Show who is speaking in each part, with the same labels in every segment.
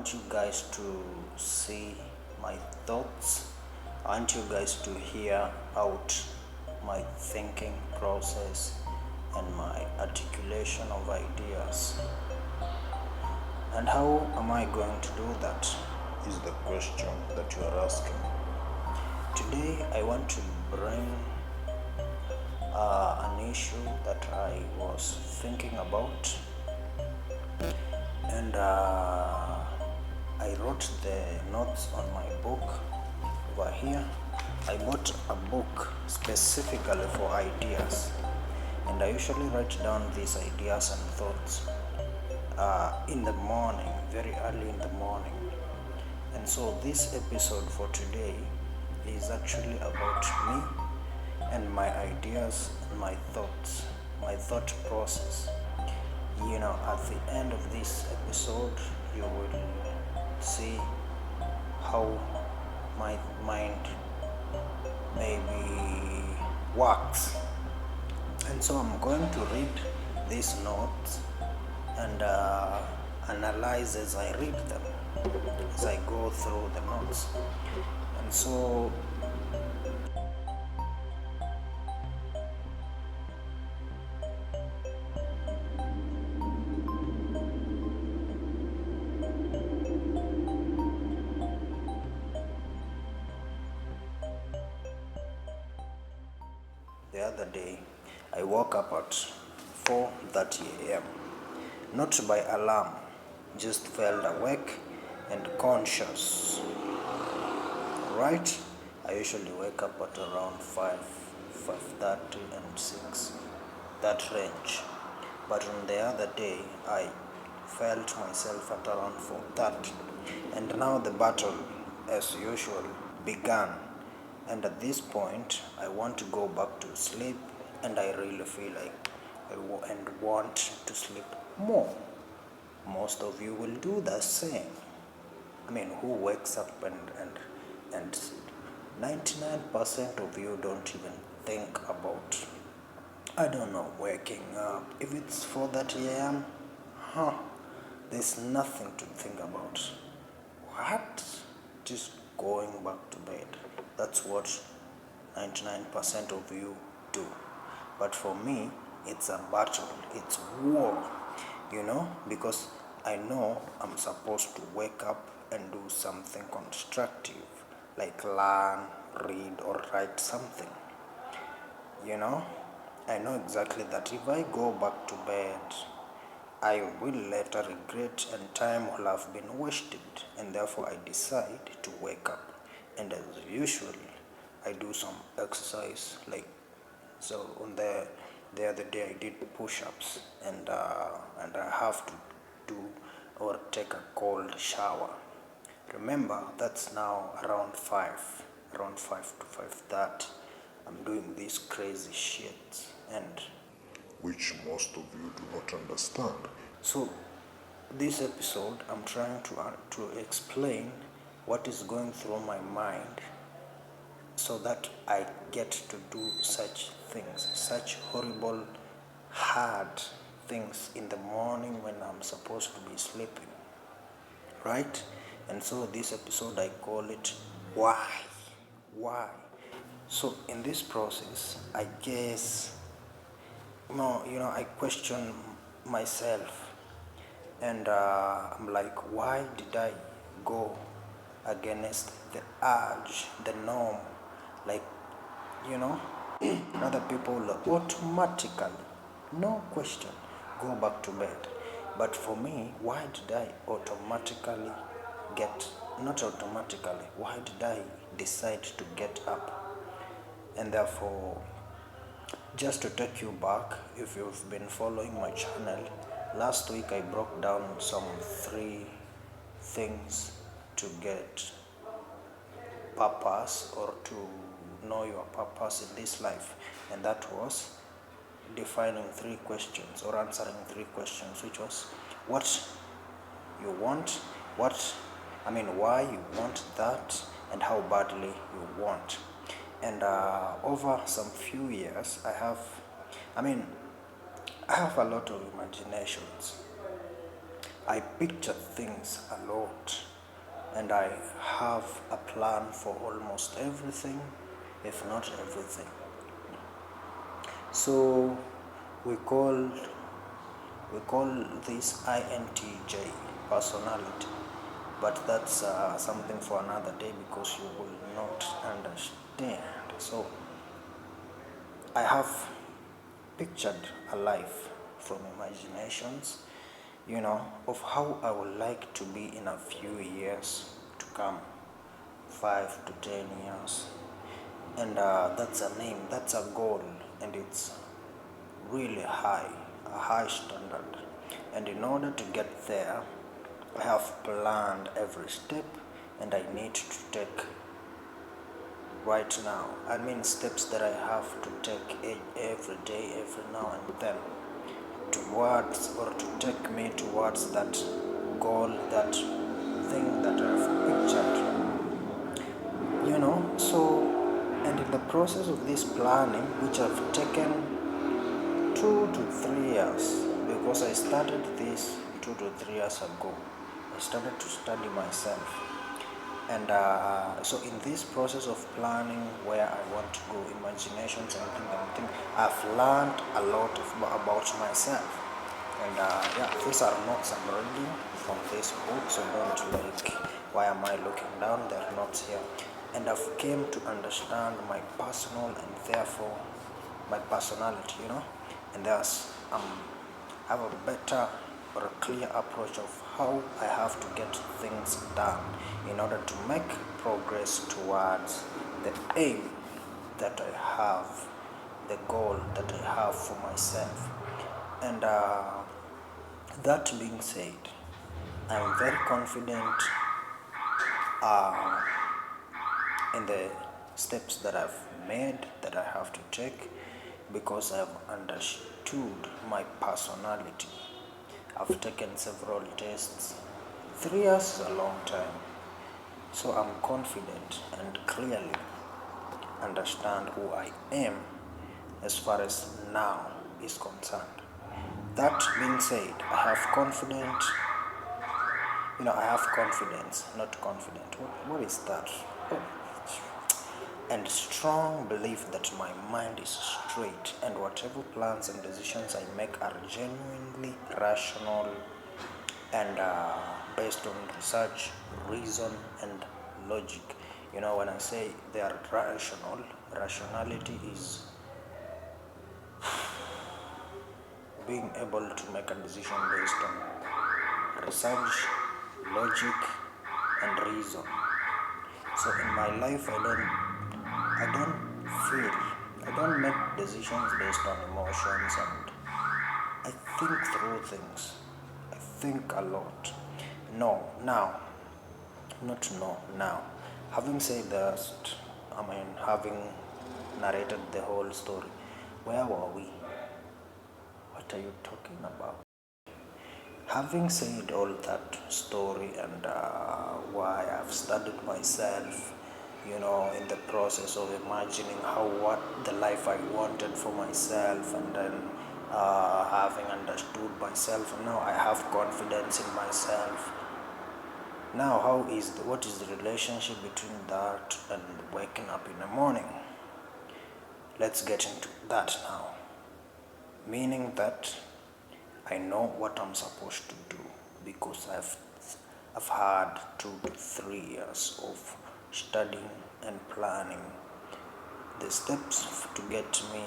Speaker 1: want you guys to see my thoughts. I want you guys to hear out my thinking process and my articulation of ideas. And how am I going to do that? Is the question that you are asking. Today I want to bring an issue that I was thinking about, and I wrote the notes on my book over here. I bought a book specifically for ideas, and I usually write down these ideas and thoughts in the morning, very early in the morning. And so this episode for today is actually about me and my ideas and my thoughts, my thought process. At the end of this episode, you will see how my mind maybe works. And so I'm going to read these notes and analyze as I read them, as I go through the notes. And so the other day, I woke up at 4:30 a.m. Not by alarm, just felt awake and conscious. Right? I usually wake up at around 5:30 and 6, that range. But on the other day, I felt myself at around 4:30. And now the battle, as usual, began. And at this point, I want to go back to sleep, and I really feel like and want to sleep more. Most of you will do the same. Who wakes up and 99% of you don't even think about, I don't know, waking up. If it's 4:30 a.m., there's nothing to think about. What? Just going back to bed. That's what 99% of you do. But for me, it's a battle, it's war, because I know I'm supposed to wake up and do something constructive, like learn, read, or write something. I know exactly that if I go back to bed, I will later regret and time will have been wasted, and therefore I decide to wake up. And as usual, I do some exercise, on the other day I did push-ups, and I have to do or take a cold shower. Remember, that's now around 5 to 5:30. I'm doing this crazy shit, and
Speaker 2: which most of you do not understand.
Speaker 1: So this episode, I'm trying to explain what is going through my mind, so that I get to do such things, such horrible, hard things in the morning when I'm supposed to be sleeping, right? And so this episode, I call it Why? So in this process, I guess, I question myself, and I'm like, why did I go against the urge, the norm? Other people automatically, no question, go back to bed. But for me, why did I why did I decide to get up? And therefore, just to take you back, if you've been following my channel, last week I broke down some 3 things to get purpose, or to know your purpose in this life, and that was defining 3 questions or answering 3 questions, which was what you want, why you want that, and how badly you want. And over some few years, I have a lot of imaginations. I picture things a lot, and I have a plan for almost everything, if not everything. So we call this INTJ personality, but that's something for another day because you will not understand. So I have pictured a life from imaginations, of how I would like to be in a few years to come, 5 to 10 years. And that's a goal, and it's really high, a high standard. And in order to get there, I have planned every step, and I need to take right now. I mean, steps that I have to take every day, every now and then, towards or to take me towards that goal, that thing that I've pictured. So, and in the process of this planning, which I've taken 2 to 3 years, because I started this 2 to 3 years ago. I started to study myself. And so in this process of planning where I want to go, imaginations and everything, I've learned a lot about myself. And these are notes I'm reading from this book, so don't why am I looking down? They're notes here. And I've came to understand my personal and therefore my personality, and thus I have a better or a clear approach of how I have to get things done in order to make progress towards the aim that I have, the goal that I have for myself. And that being said, I'm very confident in the steps that I've made, that I have to take, because I've understood my personality. I've taken several tests. 3 years is a long time. So I'm confident and clearly understand who I am as far as now is concerned. That being said, I have confidence, not confident. What is that? And strong belief that my mind is straight, and whatever plans and decisions I make are genuinely rational and based on research, reason, and logic. When I say they are rational, rationality is being able to make a decision based on research, logic, and reason. So in my life, I don't make decisions based on emotions, and I think through things. I think a lot. Now. Having said that, having narrated the whole story, where were we? What are you talking about? Having said all that story and why I've studied myself, in the process of imagining what the life I wanted for myself, and then having understood myself, and now I have confidence in myself. Now, what is the relationship between that and waking up in the morning? Let's get into that now. Meaning that I know what I'm supposed to do because I've had 2 to 3 years of studying and planning the steps to get me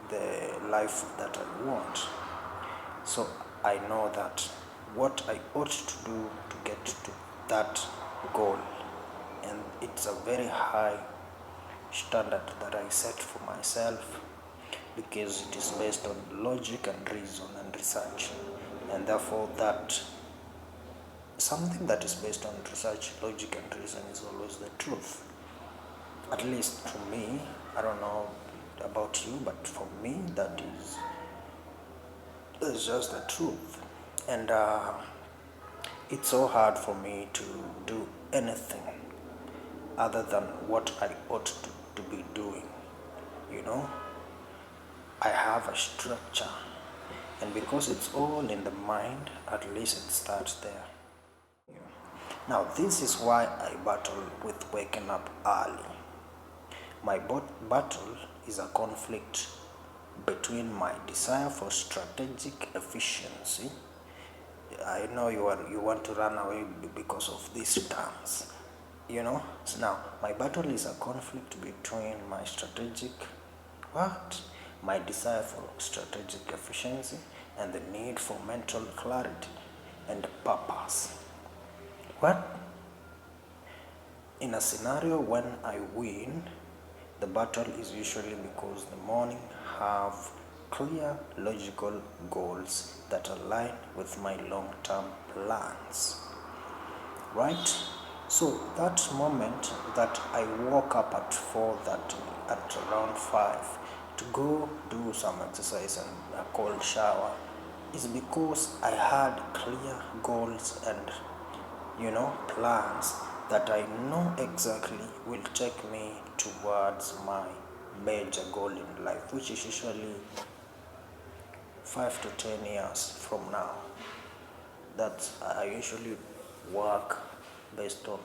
Speaker 1: the life that I want. So I know that what I ought to do to get to that goal, and it's a very high standard that I set for myself, because it is based on logic and reason and research, and therefore that something that is based on research, logic, and reason is always the truth. At least for me, I don't know about you, but for me that's just the truth. And it's so hard for me to do anything other than what I ought to be doing. I have a structure And because it's all in the mind, at least it starts there. Now, this is why I battle with waking up early. My battle is a conflict between my desire for strategic efficiency. I know you want to run away because of these terms. So now my battle is a conflict between my my desire for strategic efficiency and the need for mental clarity and purpose. In a scenario when I win, the battle is usually because the morning have clear logical goals that align with my long-term plans. Right? So that moment that I woke up at 4:30, at around 5, to go do some exercise and a cold shower is because I had clear goals and plans that I know exactly will take me towards my major goal in life, which is usually 5 to 10 years from now. That I usually work based on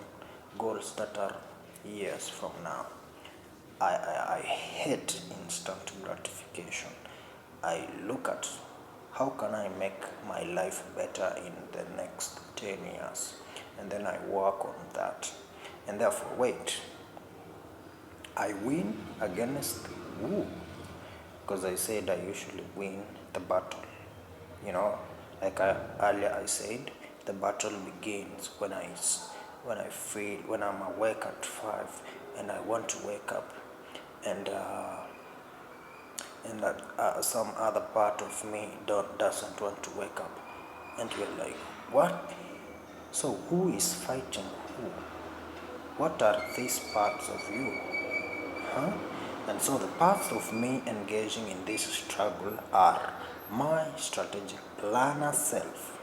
Speaker 1: goals that are years from now. I hate instant gratification. I look at how can I make my life better in the next 10 years, and then I work on that. And therefore, I win against who? Because I said I usually win the battle. Earlier I said, the battle begins when I'm awake at 5 and I want to wake up, and some other part of me doesn't want to wake up, and you're like, what? So who is fighting who? What are these parts of you? And so the parts of me engaging in this struggle are my strategic planner self.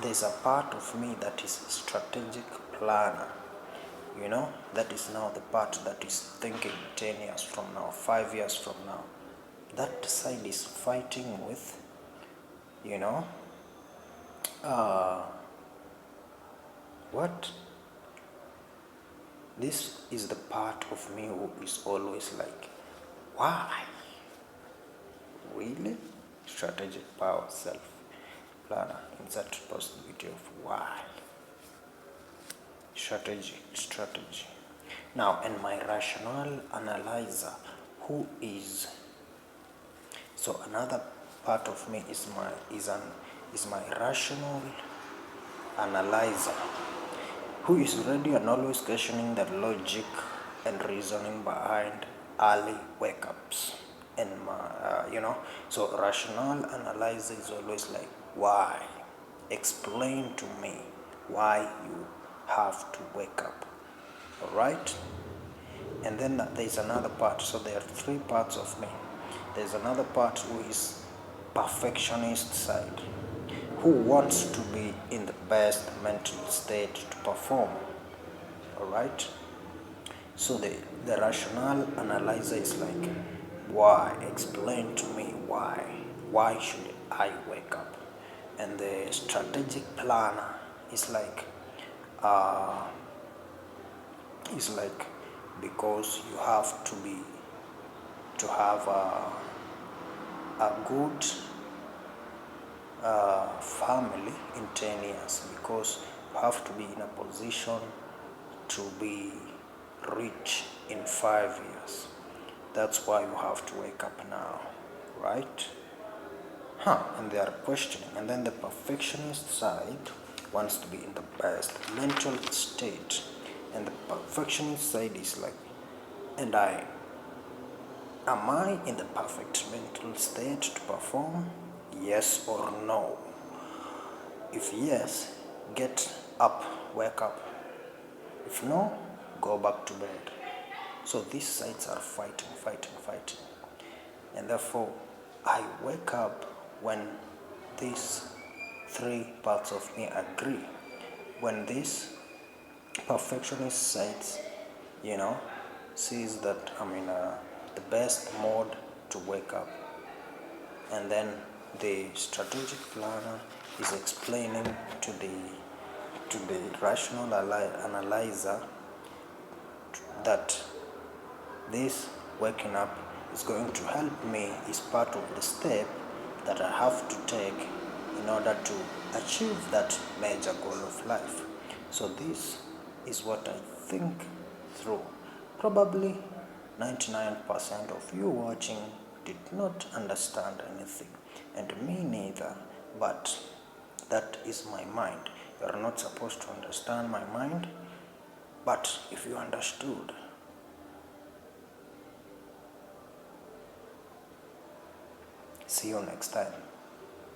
Speaker 1: There's a part of me that is strategic planner. That is now the part that is thinking 10 years from now, 5 years from now. That side is fighting with, what? This is the part of me who is always like, why? Really? Strategic power self planner. Insert possibility of why. Strategy. Now, and my rational analyzer, who is. So another part of me is my rational analyzer, who is ready and always questioning the logic and reasoning behind early wake-ups. And so rational analyzer is always like, why? Explain to me why you have to wake up. All right? And then there's another part. So there are 3 parts of me. There's another part who is perfectionist side, who wants to be in the best mental state to perform. All right? So the rational analyzer is like, why? Explain to me why. Why should I wake up? And the strategic planner is like, because you have to have a good family in 10 years, because you have to be in a position to be rich in 5 years. That's why you have to wake up now, right? And they are questioning. And then the perfectionist side wants to be in the best mental state. And the perfectionist side is like, am I in the perfect mental state to perform? Yes or no? If yes, get up, wake up. If no, go back to bed. So these sides are fighting. And therefore, I wake up when these 3 parts of me agree. When these perfectionist sides, sees that I'm in the best mode to wake up, and then the strategic planner is explaining to the rational analyzer that this waking up is going to help me, is part of the step that I have to take in order to achieve that major goal of life. So this is what I think through. Probably 99% of you watching did not understand anything, and me neither, but that is my mind. You are not supposed to understand my mind, but if you understood, see you next time.